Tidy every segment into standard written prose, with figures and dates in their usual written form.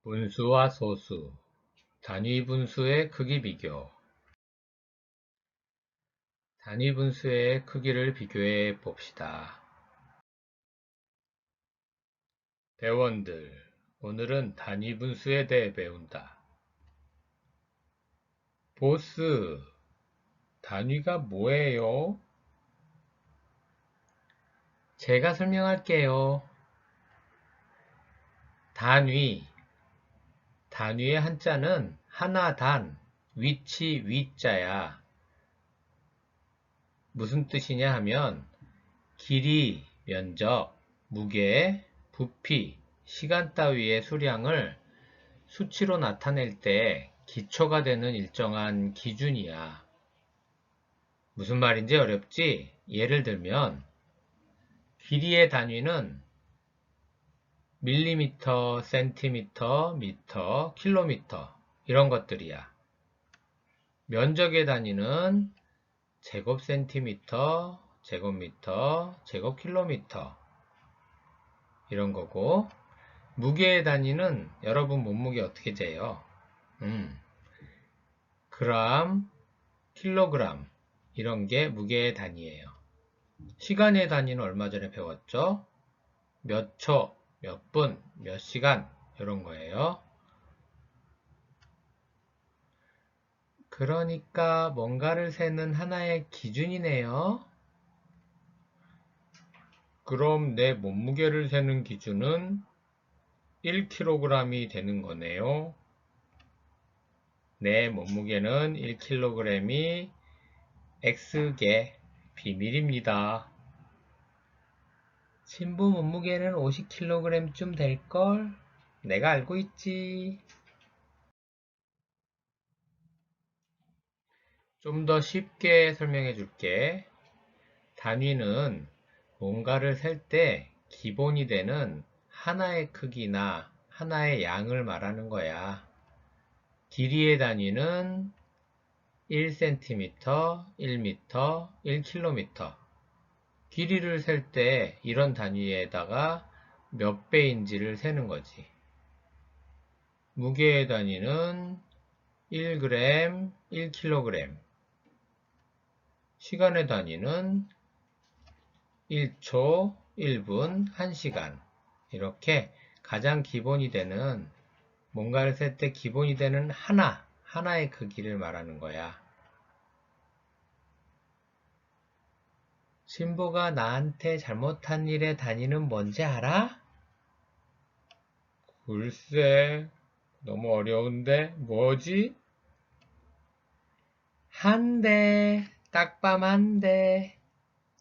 분수와 소수, 단위 분수의 크기 비교. 단위 분수의 크기를 비교해 봅시다. 대원들, 오늘은 단위 분수에 대해 배운다. 보스, 단위가 뭐예요? 제가 설명할게요. 단위의 한자는 하나단, 위치, 위자야. 무슨 뜻이냐 하면 길이, 면적, 무게, 부피, 시간 따위의 수량을 수치로 나타낼 때 기초가 되는 일정한 기준이야. 무슨 말인지 어렵지? 예를 들면 길이의 단위는 밀리미터, 센티미터, 미터, 킬로미터 이런 것들이야. 면적의 단위는 제곱센티미터, 제곱미터, 제곱킬로미터 이런 거고, 무게의 단위는 여러분 몸무게 어떻게 재요? 그램, 킬로그램 이런 게 무게의 단위예요. 시간의 단위는 얼마 전에 배웠죠? 몇 초, 몇 분, 몇 시간 이런 거예요. 그러니까 뭔가를 세는 하나의 기준이네요. 그럼 내 몸무게를 세는 기준은 1kg이 되는 거네요. 내 몸무게는 1kg이 X개 비밀입니다. 신부 몸무게는 50kg쯤 될걸? 내가 알고 있지. 좀 더 쉽게 설명해 줄게. 단위는 뭔가를 셀 때 기본이 되는 하나의 크기나 하나의 양을 말하는 거야. 길이의 단위는 1cm, 1m, 1km. 길이를 셀 때 이런 단위에다가 몇 배인지를 세는 거지. 무게의 단위는 1g, 1kg. 시간의 단위는 1초, 1분, 1시간. 이렇게 가장 기본이 되는, 뭔가를 셀 때 기본이 되는 하나의 크기를 말하는 거야. 신부가 나한테 잘못한 일의 단위는 뭔지 알아? 글쎄, 너무 어려운데, 뭐지? 한 대, 딱밤 한 대,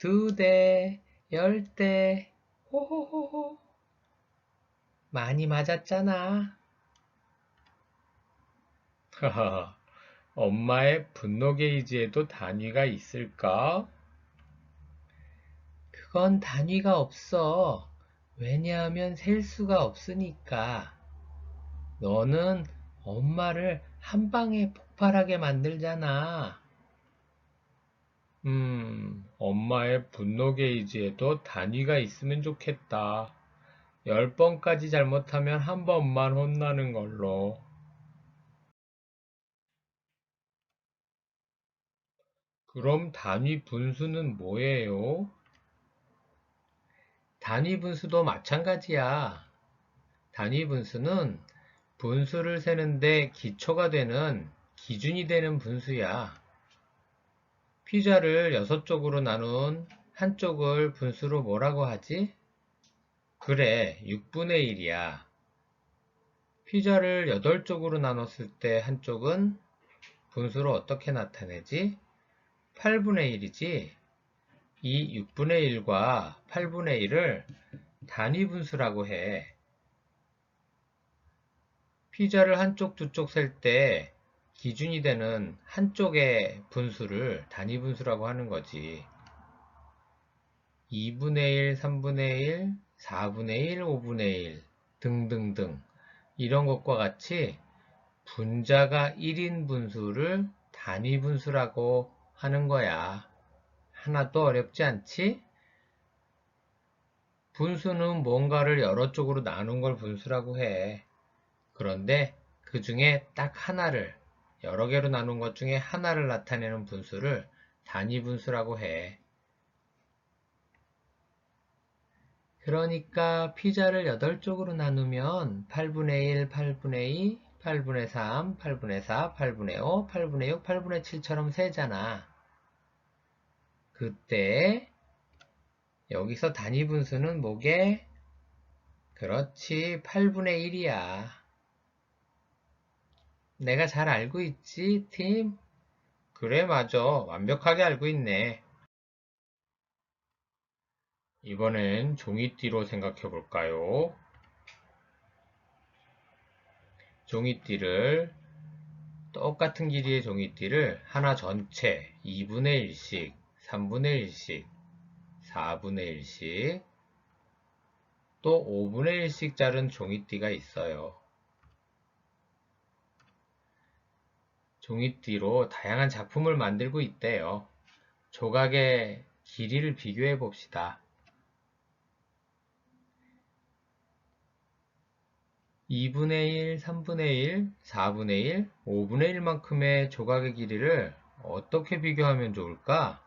두 대, 10대, 호호호호. 많이 맞았잖아. 하하, 엄마의 분노 게이지에도 단위가 있을까? 그건 단위가 없어. 왜냐하면 셀 수가 없으니까. 너는 엄마를 한 방에 폭발하게 만들잖아. 엄마의 분노 게이지에도 단위가 있으면 좋겠다. 10번까지 잘못하면 한 번만 혼나는 걸로. 그럼 단위 분수는 뭐예요? 단위 분수도 마찬가지야. 단위 분수는 분수를 세는데 기초가 되는 기준이 되는 분수야. 피자를 6쪽으로 나눈 한쪽을 분수로 뭐라고 하지? 그래, 6분의 1이야. 피자를 8쪽으로 나눴을 때 한쪽은 분수로 어떻게 나타내지? 8분의 1이지? 이 6분의 1과 8분의 1을 단위 분수라고 해. 피자를 한쪽, 두쪽 셀 때 기준이 되는 한쪽의 분수를 단위 분수라고 하는 거지. 2분의 1, 3분의 1, 4분의 1, 5분의 1 등등등 이런 것과 같이 분자가 1인 분수를 단위 분수라고 하는 거야. 하나도 어렵지 않지? 분수는 뭔가를 여러 쪽으로 나눈 걸 분수라고 해. 그런데 그 중에 딱 하나를, 여러 개로 나눈 것 중에 하나를 나타내는 분수를 단위 분수라고 해. 그러니까 피자를 8쪽으로 나누면 8분의 1, 8분의 2, 8분의 3, 8분의 4, 8분의 5, 8분의 6, 8분의 7처럼 세잖아. 그때 여기서 단위 분수는 뭐게? 그렇지, 8분의 1이야. 내가 잘 알고 있지, 팀? 그래, 맞아. 완벽하게 알고 있네. 이번엔 종이띠로 생각해 볼까요? 종이띠를, 똑같은 길이의 종이띠를 하나 전체 2분의 1씩, 3분의 1씩, 4분의 1씩, 또 5분의 1씩 자른 종이띠가 있어요. 종이띠로 다양한 작품을 만들고 있대요. 조각의 길이를 비교해 봅시다. 2분의 1, 3분의 1, 4분의 1, 5분의 1만큼의 조각의 길이를 어떻게 비교하면 좋을까?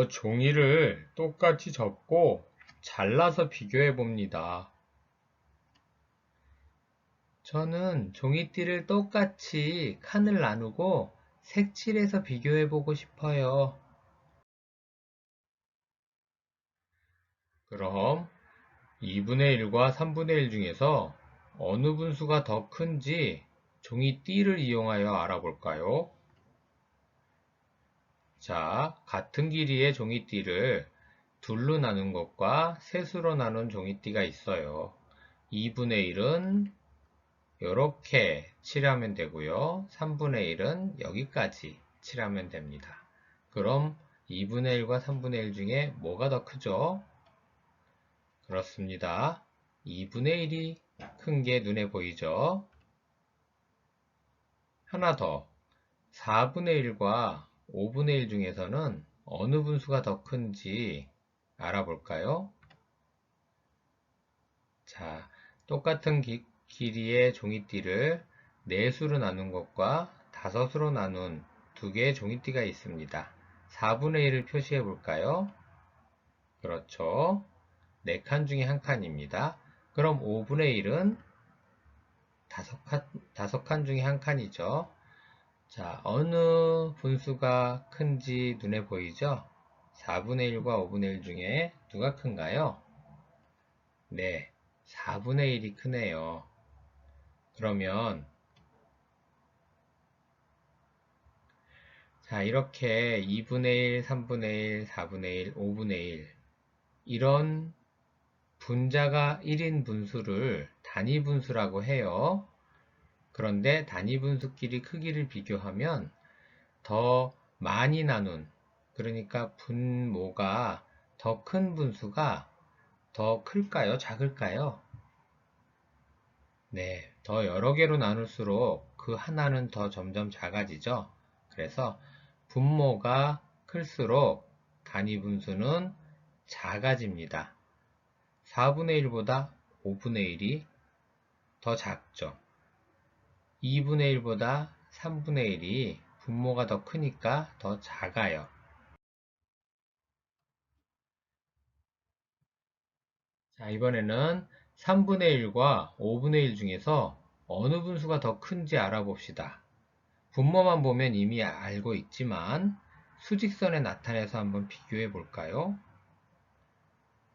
종이를 똑같이 접고 잘라서 비교해 봅니다. 저는 종이띠를 똑같이 칸을 나누고 색칠해서 비교해 보고 싶어요. 그럼 2분의 1과 3분의 1 중에서 어느 분수가 더 큰지 종이띠를 이용하여 알아볼까요? 자, 같은 길이의 종이띠를 둘로 나눈 것과 셋으로 나눈 종이띠가 있어요. 2분의 1은 이렇게 칠하면 되고요. 3분의 1은 여기까지 칠하면 됩니다. 그럼 2분의 1과 3분의 1 중에 뭐가 더 크죠? 그렇습니다. 2분의 1이 큰 게 눈에 보이죠? 하나 더. 4분의 1과 5분의 1 중에서는 어느 분수가 더 큰지 알아볼까요? 자, 똑같은 길이의 종이띠를 4수로 나눈 것과 5수로 나눈 두 개의 종이띠가 있습니다. 4분의 1을 표시해 볼까요? 그렇죠. 4칸 중에 한 칸입니다. 그럼 5분의 1은 5칸 중에 한 칸이죠. 자, 어느 분수가 큰지 눈에 보이죠? 4분의 1과 5분의 1 중에 누가 큰가요? 네, 4분의 1이 크네요. 그러면 자, 이렇게 2분의 1, 3분의 1, 4분의 1, 5분의 1 이런 분자가 1인 분수를 단위 분수라고 해요. 그런데 단위 분수끼리 크기를 비교하면 더 많이 나눈, 그러니까 분모가 더 큰 분수가 더 클까요? 작을까요? 네, 더 여러 개로 나눌수록 그 하나는 더 점점 작아지죠. 그래서 분모가 클수록 단위 분수는 작아집니다. 4분의 1보다 5분의 1이 더 작죠. 2분의 1보다 3분의 1이 분모가 더 크니까 더 작아요. 자, 이번에는 3분의 1과 5분의 1 중에서 어느 분수가 더 큰지 알아봅시다. 분모만 보면 이미 알고 있지만 수직선에 나타내서 한번 비교해 볼까요?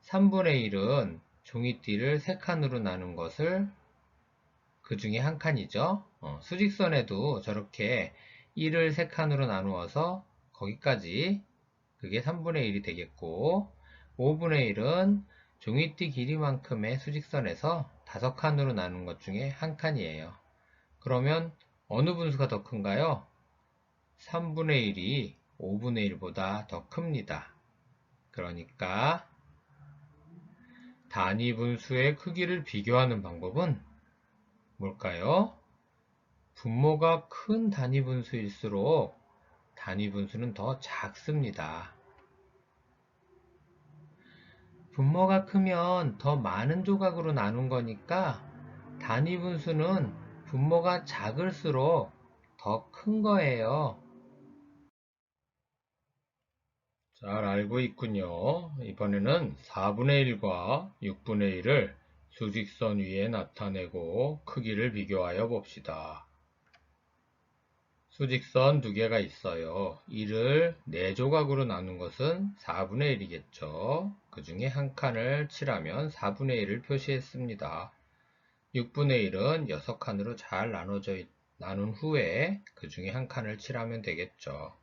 3분의 1은 종이띠를 3칸으로 나눈 것을 그 중에 한 칸이죠. 수직선에도 저렇게 1을 3칸으로 나누어서 거기까지 그게 3분의 1이 되겠고 5분의 1은 종이띠 길이만큼의 수직선에서 5칸으로 나눈 것 중에 한 칸이에요. 그러면 어느 분수가 더 큰가요? 3분의 1이 5분의 1보다 더 큽니다. 그러니까 단위 분수의 크기를 비교하는 방법은 뭘까요? 분모가 큰 단위 분수일수록 단위 분수는 더 작습니다. 분모가 크면 더 많은 조각으로 나눈 거니까 단위 분수는 분모가 작을수록 더 큰 거예요. 잘 알고 있군요. 이번에는 4분의 1과 6분의 1을 수직선 위에 나타내고 크기를 비교하여 봅시다. 수직선 두 개가 있어요. 1을 4조각으로 나눈 것은 4분의 1이겠죠. 그 중에 한 칸을 칠하면 4분의 1을 표시했습니다. 6분의 1은 6칸으로 잘 나눈 후에 그 중에 한 칸을 칠하면 되겠죠.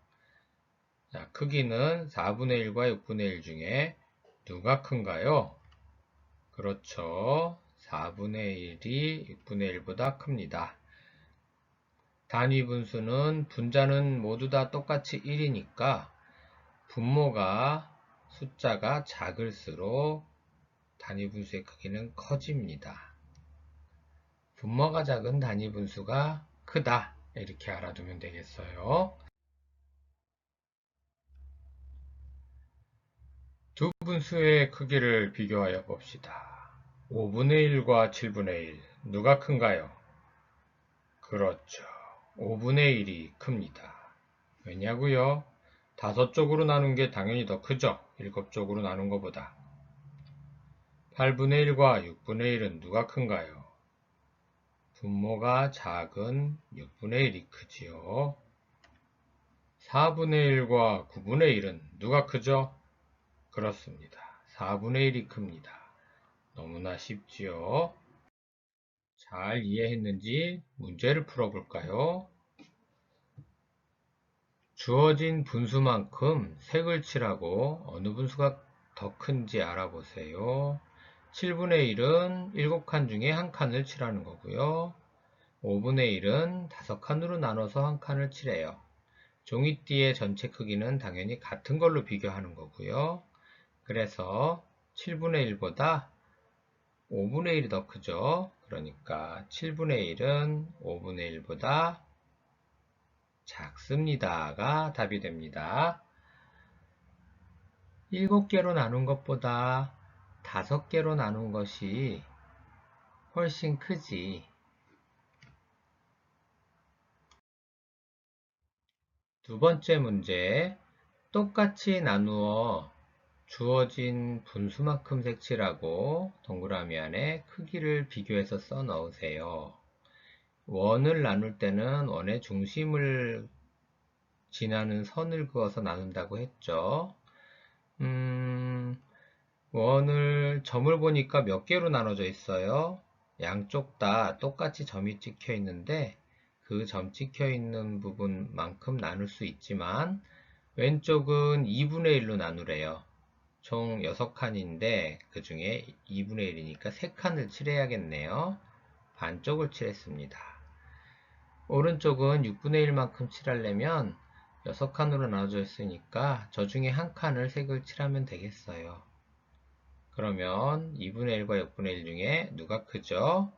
자, 크기는 4분의 1과 6분의 1 중에 누가 큰가요? 그렇죠. 4분의 1이 6분의 1보다 큽니다. 단위 분수는 분자는 모두 다 똑같이 1이니까 분모가 숫자가 작을수록 단위 분수의 크기는 커집니다. 분모가 작은 단위 분수가 크다. 이렇게 알아두면 되겠어요. 두 분수의 크기를 비교하여 봅시다. 5분의 1과 7분의 1, 누가 큰가요? 그렇죠. 5분의 1이 큽니다. 왜냐고요? 5쪽으로 나눈 게 당연히 더 크죠? 7쪽으로 나눈 것보다. 8분의 1과 6분의 1은 누가 큰가요? 분모가 작은 6분의 1이 크지요. 4분의 1과 9분의 1은 누가 크죠? 그렇습니다. 4분의 1이 큽니다. 너무나 쉽지요? 잘 이해했는지 문제를 풀어볼까요? 주어진 분수만큼 색을 칠하고 어느 분수가 더 큰지 알아보세요. 7분의 1은 7칸 중에 한 칸을 칠하는 거고요. 5분의 1은 5칸으로 나눠서 한 칸을 칠해요. 종이띠의 전체 크기는 당연히 같은 걸로 비교하는 거고요. 그래서 7분의 1보다 5분의 1이 더 크죠. 그러니까 7분의 1은 5분의 1보다 작습니다가 답이 됩니다. 7개로 나눈 것보다 5개로 나눈 것이 훨씬 크지. 두 번째 문제, 똑같이 나누어 주어진 분수만큼 색칠하고 동그라미 안에 크기를 비교해서 써 넣으세요. 원을 나눌 때는 원의 중심을 지나는 선을 그어서 나눈다고 했죠. 점을 보니까 몇 개로 나눠져 있어요? 양쪽 다 똑같이 점이 찍혀 있는데 그 점 찍혀 있는 부분만큼 나눌 수 있지만 왼쪽은 2분의 1로 나누래요. 총 6칸인데 그 중에 2분의 1이니까 3칸을 칠해야겠네요. 반쪽을 칠했습니다. 오른쪽은 6분의 1만큼 칠하려면 6칸으로 나눠져 있으니까 저 중에 한 칸을 색을 칠하면 되겠어요. 그러면 2분의 1과 6분의 1 중에 누가 크죠?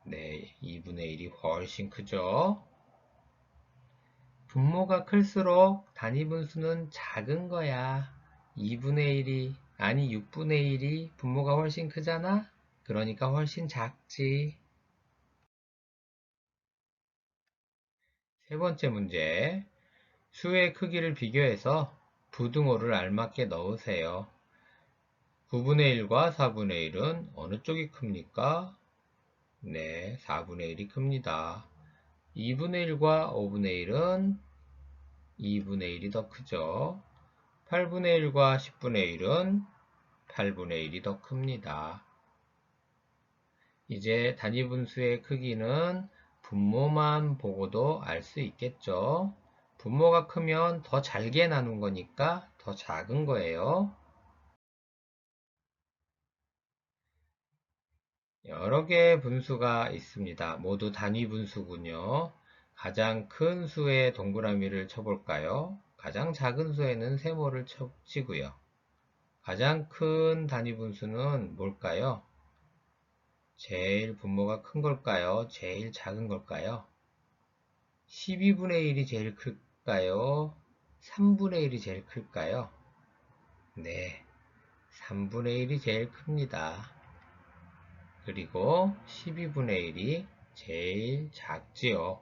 네, 2분의 1이 훨씬 크죠? 분모가 클수록 단위분수는 작은 거야. 2분의 1이, 아니 6분의 1이 분모가 훨씬 크잖아? 그러니까 훨씬 작지. 세 번째 문제. 수의 크기를 비교해서 부등호를 알맞게 넣으세요. 9분의 1과 4분의 1은 어느 쪽이 큽니까? 네, 4분의 1이 큽니다. 2분의 1과 5분의 1은 2분의 1이 더 크죠. 8분의 1과 10분의 1은 8분의 1이 더 큽니다. 이제 단위분수의 크기는 분모만 보고도 알 수 있겠죠. 분모가 크면 더 잘게 나눈 거니까 더 작은 거예요. 여러 개의 분수가 있습니다. 모두 단위분수군요. 가장 큰 수의 동그라미를 쳐볼까요? 가장 작은 수에는 세모를 치고요. 가장 큰 단위분수는 뭘까요? 제일 분모가 큰 걸까요? 제일 작은 걸까요? 12분의 1이 제일 클까요? 3분의 1이 제일 클까요? 네, 3분의 1이 제일 큽니다. 그리고 12분의 1이 제일 작지요.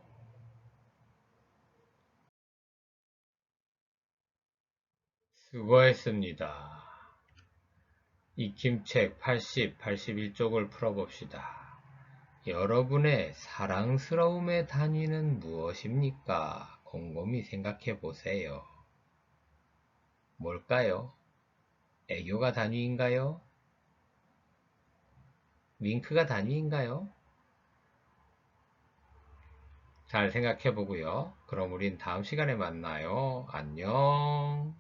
수고했습니다. 익힘책 80, 81쪽을 풀어봅시다. 여러분의 사랑스러움의 단위는 무엇입니까? 곰곰이 생각해 보세요. 뭘까요? 애교가 단위인가요? 윙크가 단위인가요? 잘 생각해 보고요. 그럼 우린 다음 시간에 만나요. 안녕.